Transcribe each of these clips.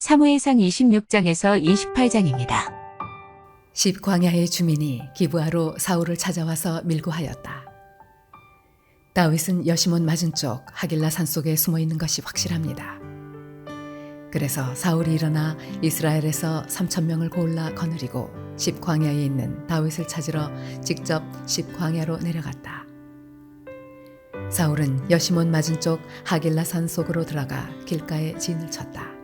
사무엘상 26장에서 28장입니다. 십광야의 주민이 기브아로 사울을 찾아와서 밀고 하였다. 다윗은 여시몬 맞은 쪽 하길라 산속에 숨어 있는 것이 확실합니다. 그래서 사울이 일어나 이스라엘에서 3,000명을 골라 거느리고 십광야에 있는 다윗을 찾으러 직접 십광야로 내려갔다. 사울은 여시몬 맞은 쪽 하길라 산 속으로 들어가 길가에 진을 쳤다.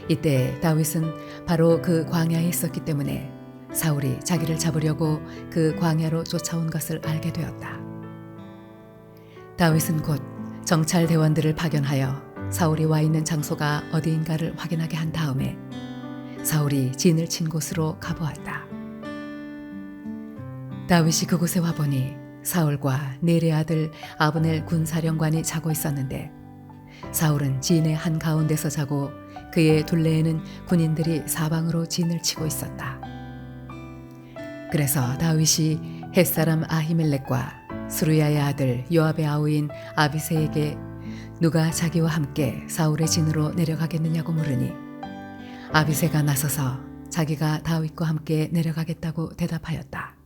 이때 다윗은 바로 그 광야에 있었기 때문에 사울이 자기를 잡으려고 그 광야로 쫓아온 것을 알게 되었다. 다윗은 곧 정찰 대원들을 파견하여 사울이 와 있는 장소가 어디인가를 확인하게 한 다음에 사울이 진을 친 곳으로 가보았다. 다윗이 그곳에 와보니 사울과 넬의 아들 아브넬 군사령관이 자고 있었는데 사울은 진의 한가운데서 자고 그의 둘레에는 군인들이 사방으로 진을 치고 있었다. 그래서 다윗이 햇사람 아히멜렉과 스루야의 아들 요압의 아우인 아비새에게 누가 자기와 함께 사울의 진으로 내려가겠느냐고 물으니 아비새가 나서서 자기가 다윗과 함께 내려가겠다고 대답하였다.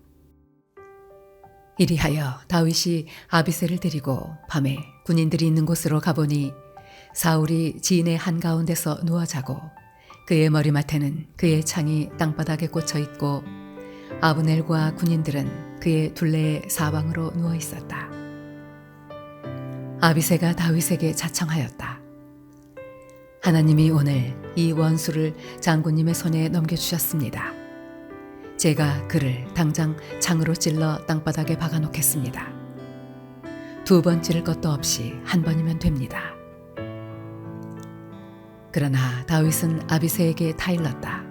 이리하여 다윗이 아비새를 데리고 밤에 군인들이 있는 곳으로 가보니 사울이 진의 한가운데서 누워 자고 그의 머리맡에는 그의 창이 땅바닥에 꽂혀 있고 아브넬과 군인들은 그의 둘레의 사방으로 누워 있었다. 아비새가 다윗에게 자청하였다. 하나님이 오늘 이 원수를 장군님의 손에 넘겨주셨습니다. 제가 그를 당장 창으로 찔러 땅바닥에 박아놓겠습니다. 2번 찌를 것도 없이 1번이면 됩니다. 그러나 다윗은 아비새에게 타일렀다.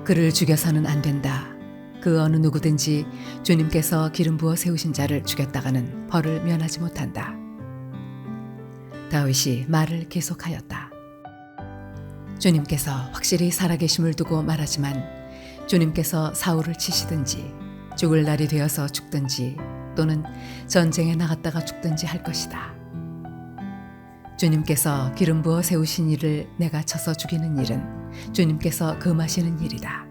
그를 죽여서는 안 된다. 그 어느 누구든지 주님께서 기름 부어 세우신 자를 죽였다가는 벌을 면하지 못한다. 다윗이 말을 계속하였다. 주님께서 확실히 살아계심을 두고 말하지만 주님께서 사울을 치시든지 죽을 날이 되어서 죽든지 또는 전쟁에 나갔다가 죽든지 할 것이다. 주님께서 기름 부어 세우신 이를 내가 쳐서 죽이는 일은 주님께서 금하시는 일이다.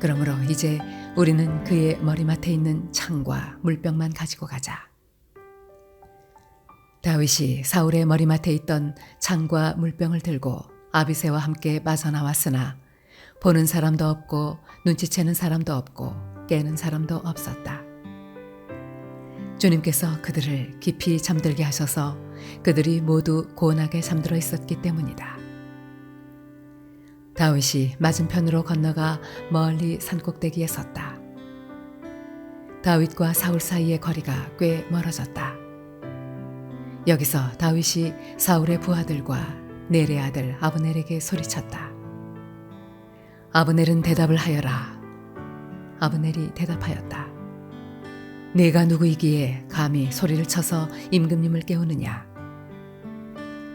그러므로 이제 우리는 그의 머리맡에 있는 창과 물병만 가지고 가자. 다윗이 사울의 머리맡에 있던 창과 물병을 들고 아비새와 함께 빠져나왔으나 보는 사람도 없고 눈치채는 사람도 없고 깨는 사람도 없었다. 주님께서 그들을 깊이 잠들게 하셔서 그들이 모두 고운하게 잠들어 있었기 때문이다. 다윗이 맞은편으로 건너가 멀리 산꼭대기에 섰다. 다윗과 사울 사이의 거리가 꽤 멀어졌다. 여기서 다윗이 사울의 부하들과 넬의 아들 아브넬에게 소리쳤다. 아브넬은 대답을 하여라. 아브넬이 대답하였다. 네가 누구이기에 감히 소리를 쳐서 임금님을 깨우느냐.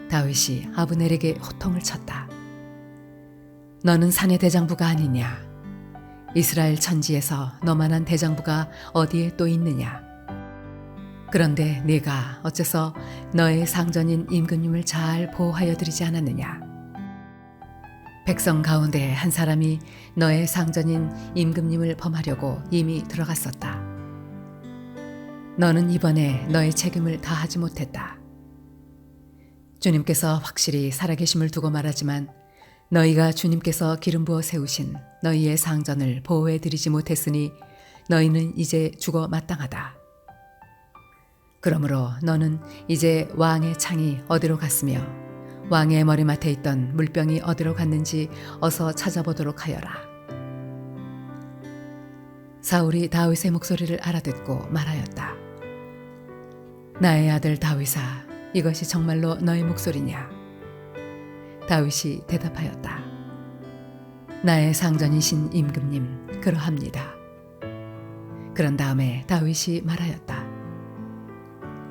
다윗이 아브넬에게 호통을 쳤다. 너는 산의 대장부가 아니냐. 이스라엘 천지에서 너만한 대장부가 어디에 또 있느냐. 그런데 네가 어째서 너의 상전인 임금님을 잘 보호하여 드리지 않았느냐. 백성 가운데 한 사람이 너의 상전인 임금님을 범하려고 이미 들어갔었다. 너는 이번에 너의 책임을 다하지 못했다. 주님께서 확실히 살아계심을 두고 말하지만 너희가 주님께서 기름 부어 세우신 너희의 상전을 보호해 드리지 못했으니 너희는 이제 죽어 마땅하다. 그러므로 너는 이제 왕의 창이 어디로 갔으며 왕의 머리맡에 있던 물병이 어디로 갔는지 어서 찾아보도록 하여라. 사울이 다윗의 목소리를 알아듣고 말하였다. 나의 아들 다윗아, 이것이 정말로 너의 목소리냐? 다윗이 대답하였다. 나의 상전이신 임금님, 그러합니다. 그런 다음에 다윗이 말하였다.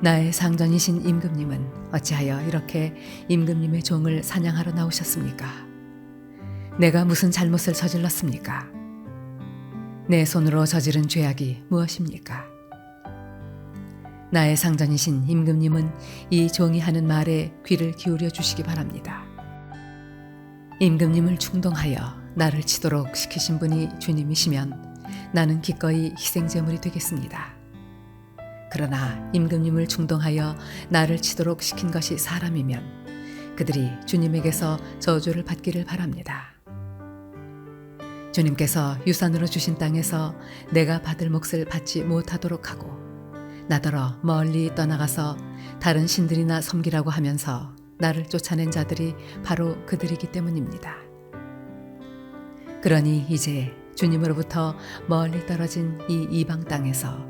나의 상전이신 임금님은 어찌하여 이렇게 임금님의 종을 사냥하러 나오셨습니까? 내가 무슨 잘못을 저질렀습니까? 내 손으로 저지른 죄악이 무엇입니까? 나의 상전이신 임금님은 이 종이 하는 말에 귀를 기울여 주시기 바랍니다. 임금님을 충동하여 나를 치도록 시키신 분이 주님이시면 나는 기꺼이 희생제물이 되겠습니다. 그러나 임금님을 충동하여 나를 치도록 시킨 것이 사람이면 그들이 주님에게서 저주를 받기를 바랍니다. 주님께서 유산으로 주신 땅에서 내가 받을 몫을 받지 못하도록 하고 나더러 멀리 떠나가서 다른 신들이나 섬기라고 하면서 나를 쫓아낸 자들이 바로 그들이기 때문입니다. 그러니 이제 주님으로부터 멀리 떨어진 이 이방 땅에서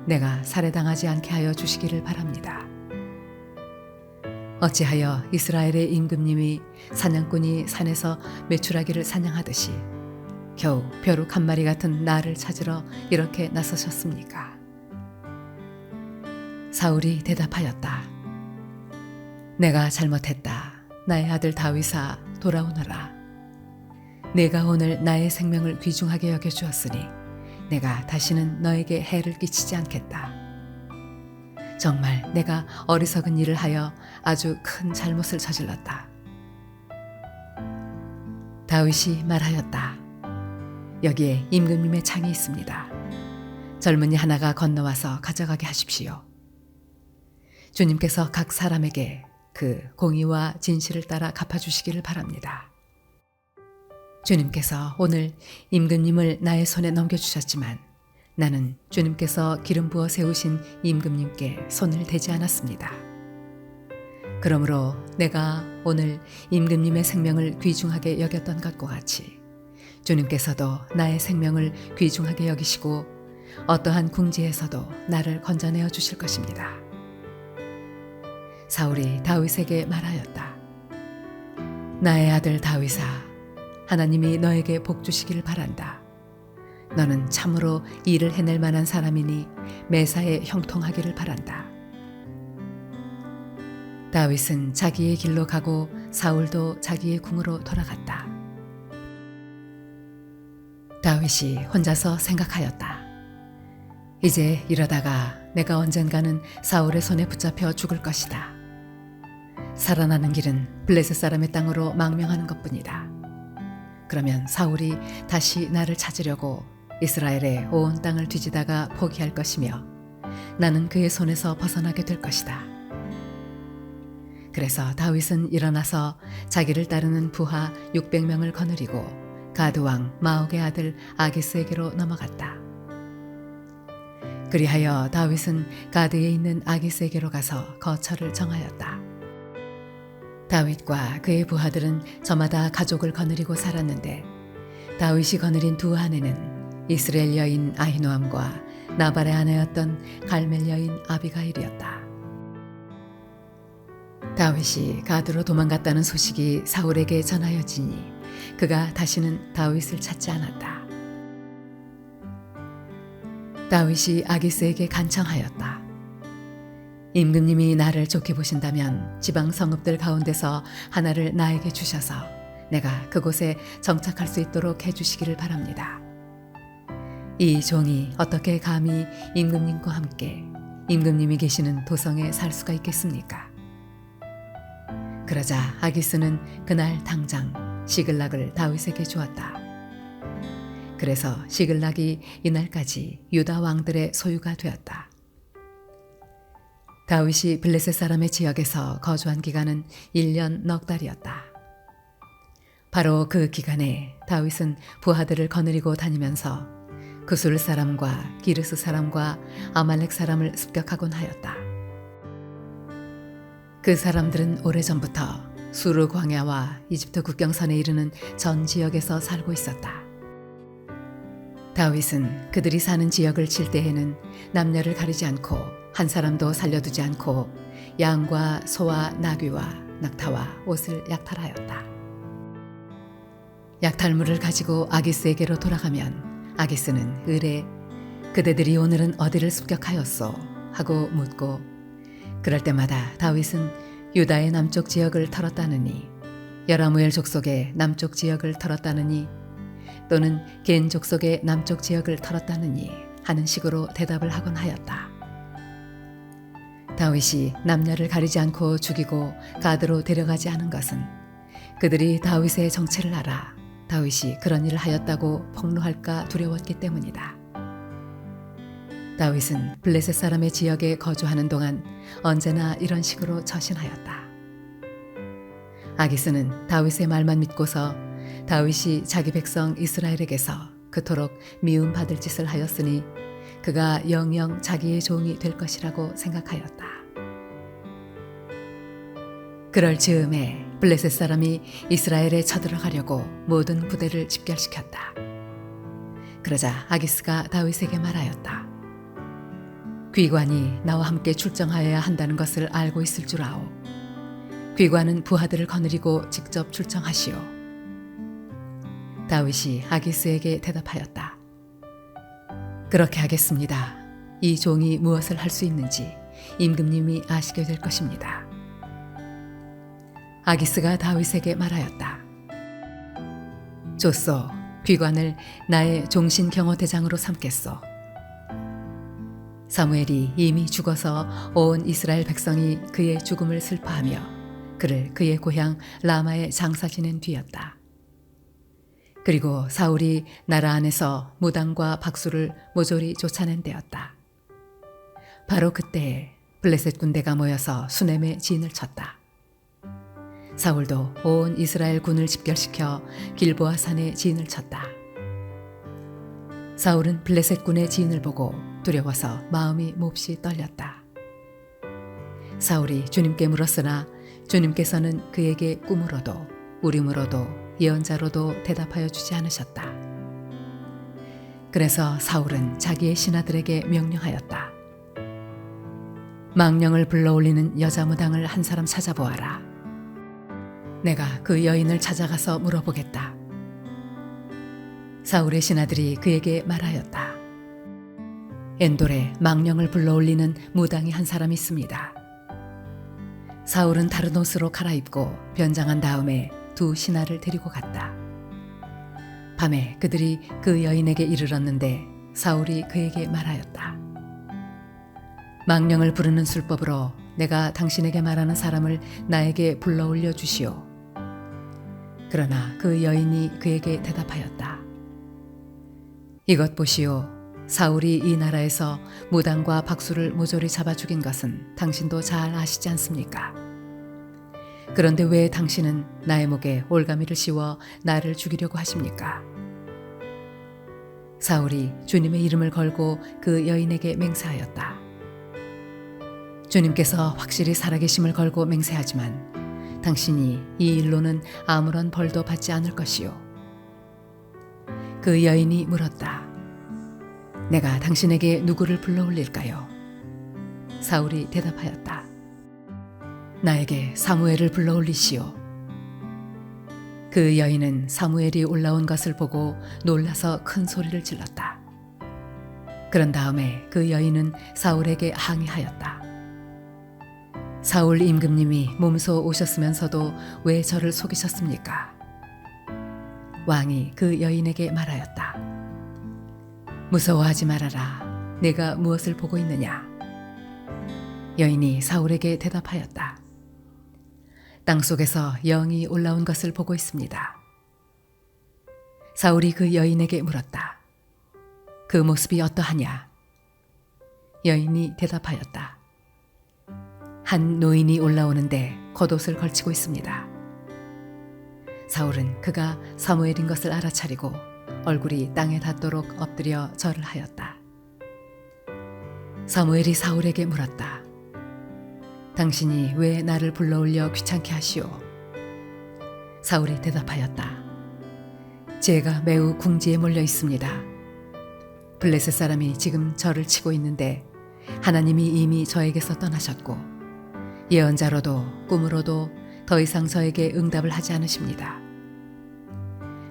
내가 살해당하지 않게 하여 주시기를 바랍니다. 어찌하여 이스라엘의 임금님이 사냥꾼이 산에서 메추라기를 사냥하듯이 겨우 벼룩 한 마리 같은 나를 찾으러 이렇게 나서셨습니까? 사울이 대답하였다. 내가 잘못했다. 나의 아들 다윗아 돌아오너라. 내가 오늘 나의 생명을 귀중하게 여겨주었으니 내가 다시는 너에게 해를 끼치지 않겠다. 정말 내가 어리석은 일을 하여 아주 큰 잘못을 저질렀다. 다윗이 말하였다. 여기에 임금님의 창이 있습니다. 젊은이 하나가 건너와서 가져가게 하십시오. 주님께서 각 사람에게 그 공의와 진실을 따라 갚아주시기를 바랍니다. 주님께서 오늘 임금님을 나의 손에 넘겨주셨지만 나는 주님께서 기름 부어 세우신 임금님께 손을 대지 않았습니다. 그러므로 내가 오늘 임금님의 생명을 귀중하게 여겼던 것과 같이 주님께서도 나의 생명을 귀중하게 여기시고 어떠한 궁지에서도 나를 건져내어 주실 것입니다. 사울이 다윗에게 말하였다. 나의 아들 다윗아, 하나님이 너에게 복 주시기를 바란다. 너는 참으로 일을 해낼 만한 사람이니 매사에 형통하기를 바란다. 다윗은 자기의 길로 가고 사울도 자기의 궁으로 돌아갔다. 다윗이 혼자서 생각하였다. 이제 이러다가 내가 언젠가는 사울의 손에 붙잡혀 죽을 것이다. 살아나는 길은 블레셋 사람의 땅으로 망명하는 것뿐이다. 그러면 사울이 다시 나를 찾으려고 이스라엘의 온 땅을 뒤지다가 포기할 것이며 나는 그의 손에서 벗어나게 될 것이다. 그래서 다윗은 일어나서 자기를 따르는 부하 600명을 거느리고 가드 왕 마옥의 아들 아기스에게로 넘어갔다. 그리하여 다윗은 가드에 있는 아기스에게로 가서 거처를 정하였다. 다윗과 그의 부하들은 저마다 가족을 거느리고 살았는데 다윗이 거느린 두 아내는 이스라엘 여인 아히노암과 나발의 아내였던 갈멜 여인 아비가일이었다. 다윗이 가드로 도망갔다는 소식이 사울에게 전하여지니 그가 다시는 다윗을 찾지 않았다. 다윗이 아기스에게 간청하였다. 임금님이 나를 좋게 보신다면 지방 성읍들 가운데서 하나를 나에게 주셔서 내가 그곳에 정착할 수 있도록 해주시기를 바랍니다. 이 종이 어떻게 감히 임금님과 함께 임금님이 계시는 도성에 살 수가 있겠습니까? 그러자 아기스는 그날 당장 시글락을 다윗에게 주었다. 그래서 시글락이 이날까지 유다 왕들의 소유가 되었다. 다윗이 블레셋 사람의 지역에서 거주한 기간은 1년 넉 달이었다. 바로 그 기간에 다윗은 부하들을 거느리고 다니면서 그술 사람과 기르스 사람과 아말렉 사람을 습격하곤 하였다. 그 사람들은 오래전부터 수르 광야와 이집트 국경선에 이르는 전 지역에서 살고 있었다. 다윗은 그들이 사는 지역을 칠 때에는 남녀를 가리지 않고 한 사람도 살려두지 않고 양과 소와 나귀와 낙타와 옷을 약탈하였다. 약탈물을 가지고 아기스에게로 돌아가면 아기스는 을에 그대들이 오늘은 어디를 습격하였소? 하고 묻고 그럴 때마다 다윗은 유다의 남쪽 지역을 털었다느니 여라무엘 족속의 남쪽 지역을 털었다느니 또는 겐 족속의 남쪽 지역을 털었다느니 하는 식으로 대답을 하곤 하였다. 다윗이 남녀를 가리지 않고 죽이고 가드로 데려가지 않은 것은 그들이 다윗의 정체를 알아 다윗이 그런 일을 하였다고 폭로할까 두려웠기 때문이다. 다윗은 블레셋 사람의 지역에 거주하는 동안 언제나 이런 식으로 처신하였다. 아기스는 다윗의 말만 믿고서 다윗이 자기 백성 이스라엘에게서 그토록 미움받을 짓을 하였으니 그가 영영 자기의 종이 될 것이라고 생각하였다. 그럴 즈음에 블레셋 사람이 이스라엘에 쳐들어가려고 모든 부대를 집결시켰다. 그러자 아기스가 다윗에게 말하였다. 귀관이 나와 함께 출정하여야 한다는 것을 알고 있을 줄 아오. 귀관은 부하들을 거느리고 직접 출정하시오. 다윗이 아기스에게 대답하였다. 그렇게 하겠습니다. 이 종이 무엇을 할 수 있는지 임금님이 아시게 될 것입니다. 아기스가 다윗에게 말하였다. 좋소, 귀관을 나의 종신경호대장으로 삼겠소. 사무엘이 이미 죽어서 온 이스라엘 백성이 그의 죽음을 슬퍼하며 그를 그의 고향 라마에 장사 지낸 뒤였다. 그리고 사울이 나라 안에서 무당과 박수를 모조리 쫓아낸 때였다. 바로 그때에 블레셋 군대가 모여서 수넴에 진을 쳤다. 사울도 온 이스라엘 군을 집결시켜 길보아 산에 진을 쳤다. 사울은 블레셋 군의 진을 보고 두려워서 마음이 몹시 떨렸다. 사울이 주님께 물었으나 주님께서는 그에게 꿈으로도 우림으로도 예언자로도 대답하여 주지 않으셨다. 그래서 사울은 자기의 신하들에게 명령하였다. 망령을 불러올리는 여자 무당을 한 사람 찾아보아라. 내가 그 여인을 찾아가서 물어보겠다. 사울의 신하들이 그에게 말하였다. 엔돌에 망령을 불러올리는 무당이 한 사람 있습니다. 사울은 다른 옷으로 갈아입고 변장한 다음에 두 신하를 데리고 갔다. 밤에 그들이 그 여인에게 이르렀는데 사울이 그에게 말하였다. 망령을 부르는 술법으로 내가 당신에게 말하는 사람을 나에게 불러올려 주시오. 그러나 그 여인이 그에게 대답하였다. 이것 보시오. 사울이 이 나라에서 무당과 박수를 모조리 잡아 죽인 것은 당신도 잘 아시지 않습니까? 그런데 왜 당신은 나의 목에 올가미를 씌워 나를 죽이려고 하십니까? 사울이 주님의 이름을 걸고 그 여인에게 맹세하였다. 주님께서 확실히 살아계심을 걸고 맹세하지만 당신이 이 일로는 아무런 벌도 받지 않을 것이요. 그 여인이 물었다. 내가 당신에게 누구를 불러올릴까요? 사울이 대답하였다. 나에게 사무엘을 불러올리시오. 그 여인은 사무엘이 올라온 것을 보고 놀라서 큰 소리를 질렀다. 그런 다음에 그 여인은 사울에게 항의하였다. 사울 임금님이 몸소 오셨으면서도 왜 저를 속이셨습니까? 왕이 그 여인에게 말하였다. 무서워하지 말아라. 내가 무엇을 보고 있느냐? 여인이 사울에게 대답하였다. 땅속에서 영이 올라온 것을 보고 있습니다. 사울이 그 여인에게 물었다. 그 모습이 어떠하냐? 여인이 대답하였다. 한 노인이 올라오는데 겉옷을 걸치고 있습니다. 사울은 그가 사무엘인 것을 알아차리고 얼굴이 땅에 닿도록 엎드려 절을 하였다. 사무엘이 사울에게 물었다. 당신이 왜 나를 불러올려 귀찮게 하시오? 사울이 대답하였다. 제가 매우 궁지에 몰려 있습니다. 블레셋 사람이 지금 저를 치고 있는데 하나님이 이미 저에게서 떠나셨고 예언자로도 꿈으로도 더 이상 저에게 응답을 하지 않으십니다.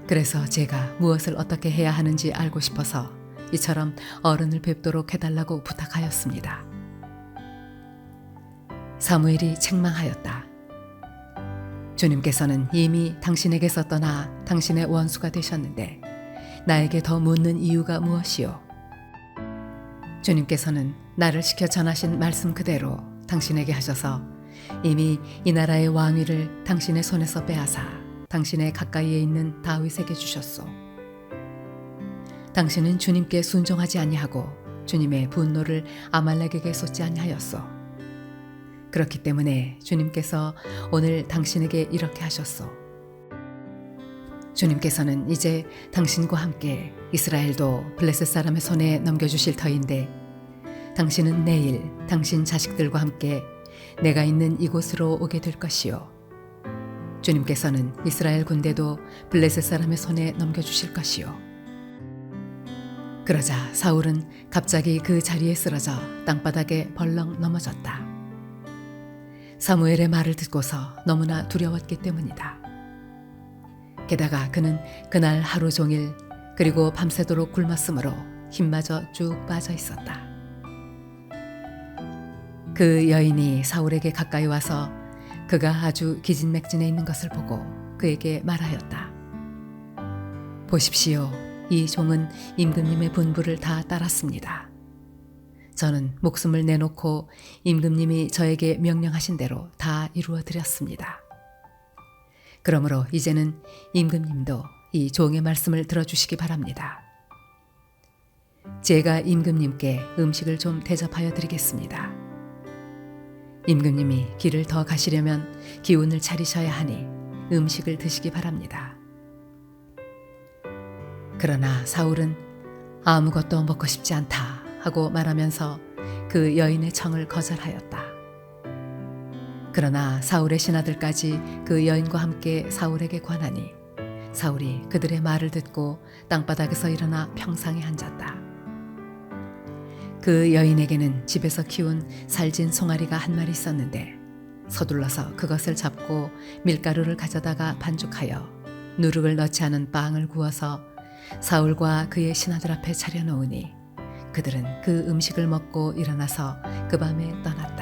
그래서 제가 무엇을 어떻게 해야 하는지 알고 싶어서 이처럼 어른을 뵙도록 해달라고 부탁하였습니다. 사무엘이 책망하였다. 주님께서는 이미 당신에게서 떠나 당신의 원수가 되셨는데 나에게 더 묻는 이유가 무엇이요? 주님께서는 나를 시켜 전하신 말씀 그대로 당신에게 하셔서 이미 이 나라의 왕위를 당신의 손에서 빼앗아 당신의 가까이에 있는 다윗에게 주셨소. 당신은 주님께 순종하지 아니하고 주님의 분노를 아말렉에게 쏟지 아니하였소. 그렇기 때문에 주님께서 오늘 당신에게 이렇게 하셨소. 주님께서는 이제 당신과 함께 이스라엘도 블레셋 사람의 손에 넘겨주실 터인데 당신은 내일 당신 자식들과 함께 내가 있는 이곳으로 오게 될 것이요. 주님께서는 이스라엘 군대도 블레셋 사람의 손에 넘겨주실 것이요. 그러자 사울은 갑자기 그 자리에 쓰러져 땅바닥에 벌렁 넘어졌다. 사무엘의 말을 듣고서 너무나 두려웠기 때문이다. 게다가 그는 그날 하루 종일 그리고 밤새도록 굶었으므로 힘마저 쭉 빠져 있었다. 그 여인이 사울에게 가까이 와서 그가 아주 기진맥진해 있는 것을 보고 그에게 말하였다. 보십시오. 이 종은 임금님의 분부를 다 따랐습니다. 저는 목숨을 내놓고 임금님이 저에게 명령하신 대로 다 이루어 드렸습니다. 그러므로 이제는 임금님도 이 종의 말씀을 들어주시기 바랍니다. 제가 임금님께 음식을 좀 대접하여 드리겠습니다. 임금님이 길을 더 가시려면 기운을 차리셔야 하니 음식을 드시기 바랍니다. 그러나 사울은 아무것도 먹고 싶지 않다 하고 말하면서 그 여인의 청을 거절하였다. 그러나 사울의 신하들까지 그 여인과 함께 사울에게 관하니 사울이 그들의 말을 듣고 땅바닥에서 일어나 평상에 앉았다. 그 여인에게는 집에서 키운 살진 송아리가 한 마리 있었는데 서둘러서 그것을 잡고 밀가루를 가져다가 반죽하여 누룩을 넣지 않은 빵을 구워서 사울과 그의 신하들 앞에 차려놓으니 그들은 그 음식을 먹고 일어나서 그 밤에 떠났다.